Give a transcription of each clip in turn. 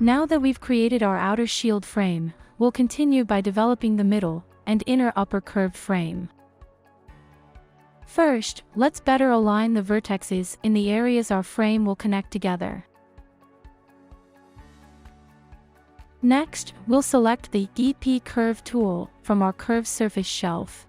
Now that we've created our outer shield frame, we'll continue by developing the middle and inner upper curved frame. First, let's better align the vertexes in the areas our frame will connect together. Next, we'll select the EP Curve tool from our Curve Surface shelf.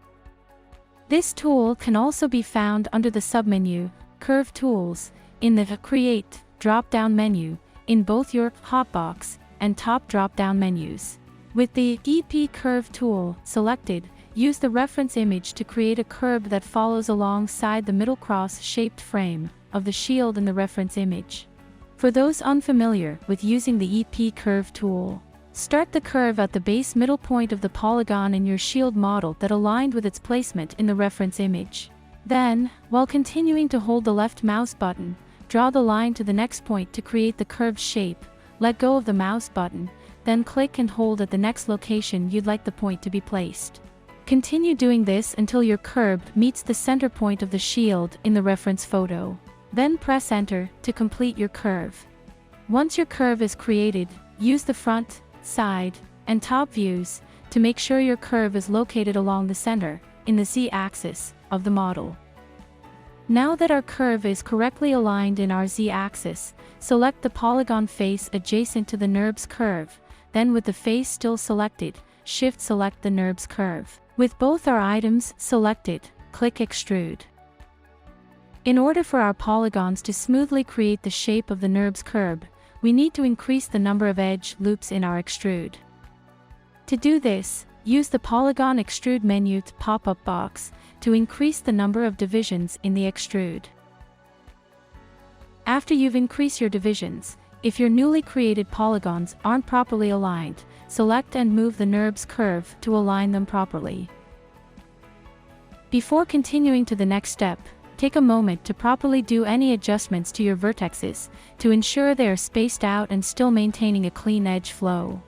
This tool can also be found under the submenu, Curve Tools, in the Create drop-down menu, in both your Hotbox and Top drop-down menus. With the EP Curve tool selected, use the reference image to create a curve that follows alongside the middle cross-shaped frame of the shield in the reference image. For those unfamiliar with using the EP Curve tool, start the curve at the base middle point of the polygon in your shield model that aligned with its placement in the reference image. Then, while continuing to hold the left mouse button, draw the line to the next point to create the curved shape, let go of the mouse button, then click and hold at the next location you'd like the point to be placed. Continue doing this until your curve meets the center point of the shield in the reference photo. Then press Enter to complete your curve. Once your curve is created, use the front, side, and top views to make sure your curve is located along the center, in the Z-axis, of the model. Now that our curve is correctly aligned in our Z-axis, select the polygon face adjacent to the NURBS curve, then with the face still selected, Shift-select the NURBS curve. With both our items selected, click Extrude. In order for our polygons to smoothly create the shape of the NURBS curve, we need to increase the number of edge loops in our extrude. To do this, use the Polygon Extrude menu pop-up box to increase the number of divisions in the extrude. After you've increased your divisions, if your newly created polygons aren't properly aligned, select and move the NURBS curve to align them properly. Before continuing to the next step, take a moment to properly do any adjustments to your vertexes to ensure they are spaced out and still maintaining a clean edge flow.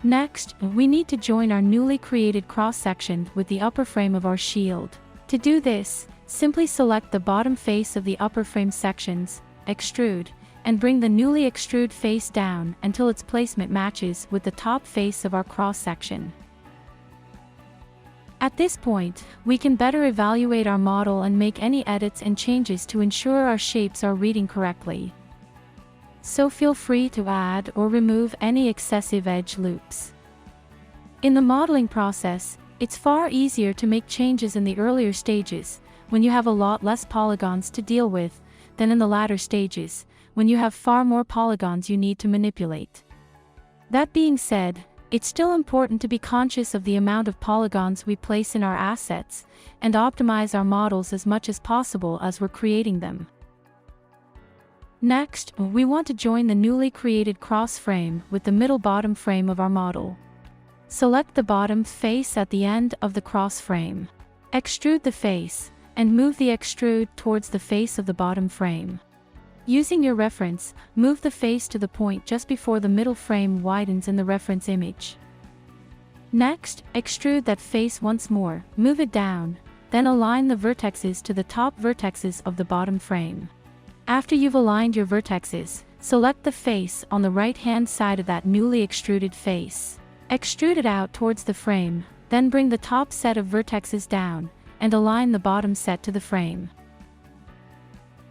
Next, we need to join our newly created cross-section with the upper frame of our shield. To do this, simply select the bottom face of the upper frame sections, Extrude, and bring the newly extrude face down until its placement matches with the top face of our cross-section. At this point, we can better evaluate our model and make any edits and changes to ensure our shapes are reading correctly. So feel free to add or remove any excessive edge loops. In the modeling process, it's far easier to make changes in the earlier stages, when you have a lot less polygons to deal with, than in the latter stages, when you have far more polygons you need to manipulate. That being said, it's still important to be conscious of the amount of polygons we place in our assets, and optimize our models as much as possible as we're creating them. Next, we want to join the newly created cross frame with the middle bottom frame of our model. Select the bottom face at the end of the cross frame. Extrude the face, and move the extrude towards the face of the bottom frame. Using your reference, move the face to the point just before the middle frame widens in the reference image. Next, extrude that face once more, move it down, then align the vertexes to the top vertexes of the bottom frame. After you've aligned your vertexes, select the face on the right-hand side of that newly extruded face. Extrude it out towards the frame, then bring the top set of vertexes down, and align the bottom set to the frame.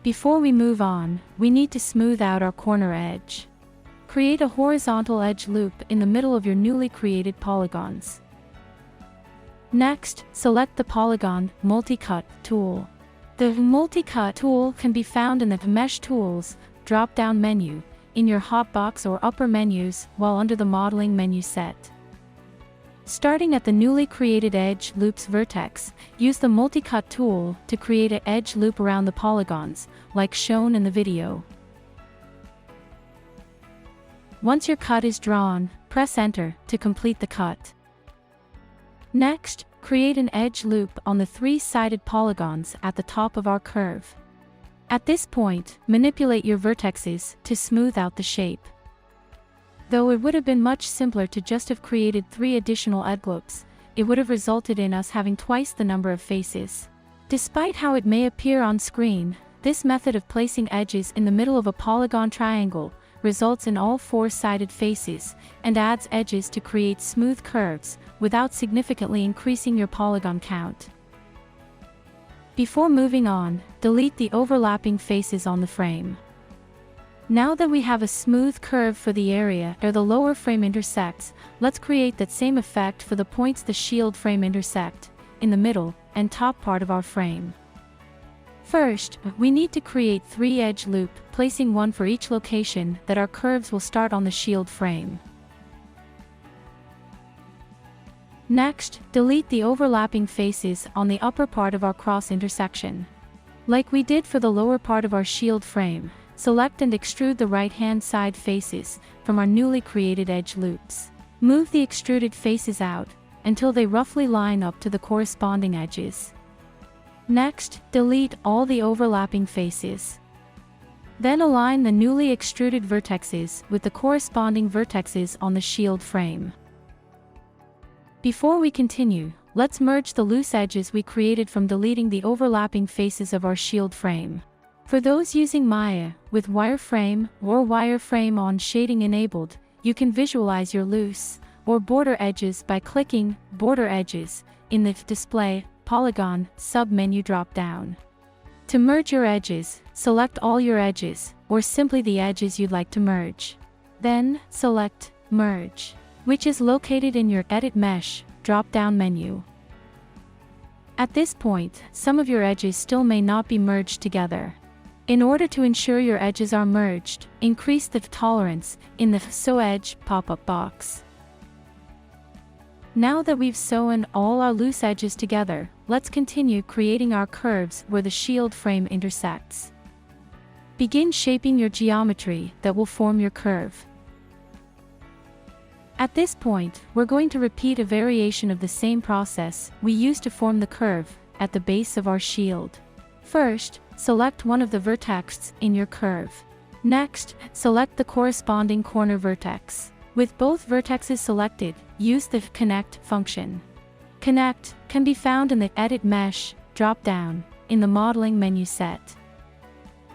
Before we move on, we need to smooth out our corner edge. Create a horizontal edge loop in the middle of your newly created polygons. Next, select the Polygon Multi-Cut tool. The Multi-Cut tool can be found in the Mesh Tools drop-down menu, in your hotbox or upper menus, while under the Modeling menu set. Starting at the newly created edge loops vertex, use the Multi-Cut tool to create an edge loop around the polygons, like shown in the video. Once your cut is drawn, press Enter to complete the cut. Next, create an edge loop on the three-sided polygons at the top of our curve. At this point, manipulate your vertexes to smooth out the shape. Though it would have been much simpler to just have created 3 additional edge loops, it would have resulted in us having twice the number of faces. Despite how it may appear on screen, this method of placing edges in the middle of a polygon triangle results in all four-sided faces and adds edges to create smooth curves without significantly increasing your polygon count. Before moving on, delete the overlapping faces on the frame. Now that we have a smooth curve for the area where the lower frame intersects, let's create that same effect for the points the shield frame intersect, in the middle and top part of our frame. First, we need to create 3 edge loop, placing one for each location that our curves will start on the shield frame. Next, delete the overlapping faces on the upper part of our cross intersection. Like we did for the lower part of our shield frame, select and extrude the right-hand side faces from our newly created edge loops. Move the extruded faces out until they roughly line up to the corresponding edges. Next, delete all the overlapping faces. Then align the newly extruded vertexes with the corresponding vertexes on the shield frame. Before we continue, let's merge the loose edges we created from deleting the overlapping faces of our shield frame. For those using Maya, with wireframe or wireframe on shading enabled, you can visualize your loose or border edges by clicking Border Edges in the Display Polygon sub-menu drop-down. To merge your edges, select all your edges, or simply the edges you'd like to merge. Then, select Merge, which is located in your Edit Mesh drop-down menu. At this point, some of your edges still may not be merged together. In order to ensure your edges are merged, increase the tolerance in the Sew Edge pop-up box. Now that we've sewn all our loose edges together, let's continue creating our curves where the shield frame intersects. Begin shaping your geometry that will form your curve. At this point, we're going to repeat a variation of the same process we used to form the curve at the base of our shield. First, select one of the vertices in your curve. Next, select the corresponding corner vertex. With both vertices selected, use the Connect function. Connect can be found in the Edit Mesh drop-down in the Modeling menu set.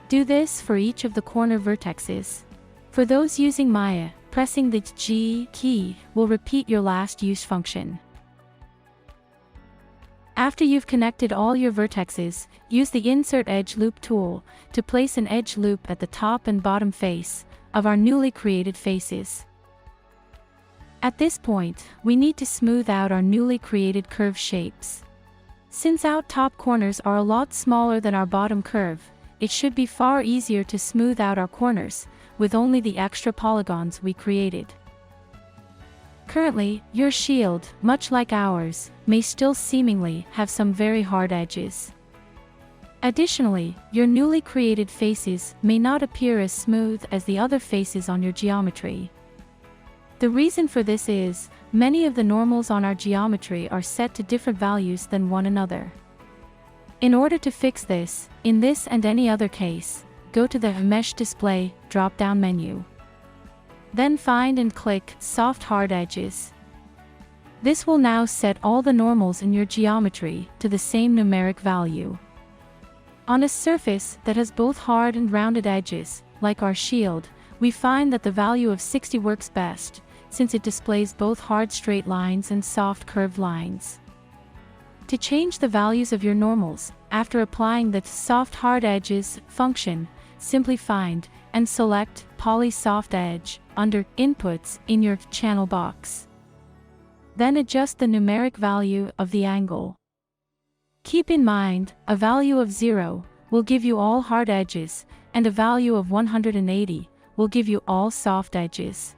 Do this for each of the corner vertexes. For those using Maya, pressing the G key will repeat your last use function. After you've connected all your vertexes, use the Insert Edge Loop tool to place an edge loop at the top and bottom face of our newly created faces. At this point, we need to smooth out our newly created curve shapes. Since our top corners are a lot smaller than our bottom curve, it should be far easier to smooth out our corners with only the extra polygons we created. Currently, your shield, much like ours, may still seemingly have some very hard edges. Additionally, your newly created faces may not appear as smooth as the other faces on your geometry. The reason for this is, many of the normals on our geometry are set to different values than one another. In order to fix this, in this and any other case, go to the Mesh Display drop-down menu. Then find and click Soft Hard Edges. This will now set all the normals in your geometry to the same numeric value. On a surface that has both hard and rounded edges, like our shield, we find that the value of 60 works best, since it displays both hard straight lines and soft curved lines. To change the values of your normals, after applying the Soft Hard Edges function, simply find and select Poly Soft Edge under Inputs in your channel box. Then adjust the numeric value of the angle. Keep in mind, a value of 0 will give you all hard edges, and a value of 180 will give you all soft edges.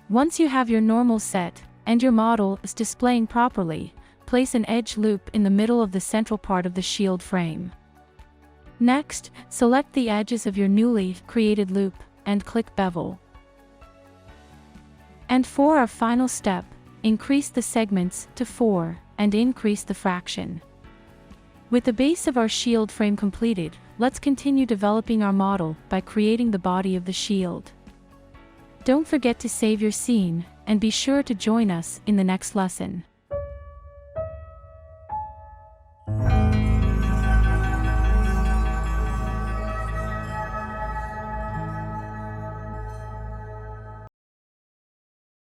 Once you have your normal set, and your model is displaying properly, place an edge loop in the middle of the central part of the shield frame. Next, select the edges of your newly created loop, and click Bevel. And for our final step, increase the segments to 4, and increase the fraction. With the base of our shield frame completed, let's continue developing our model by creating the body of the shield. Don't forget to save your scene, and be sure to join us in the next lesson.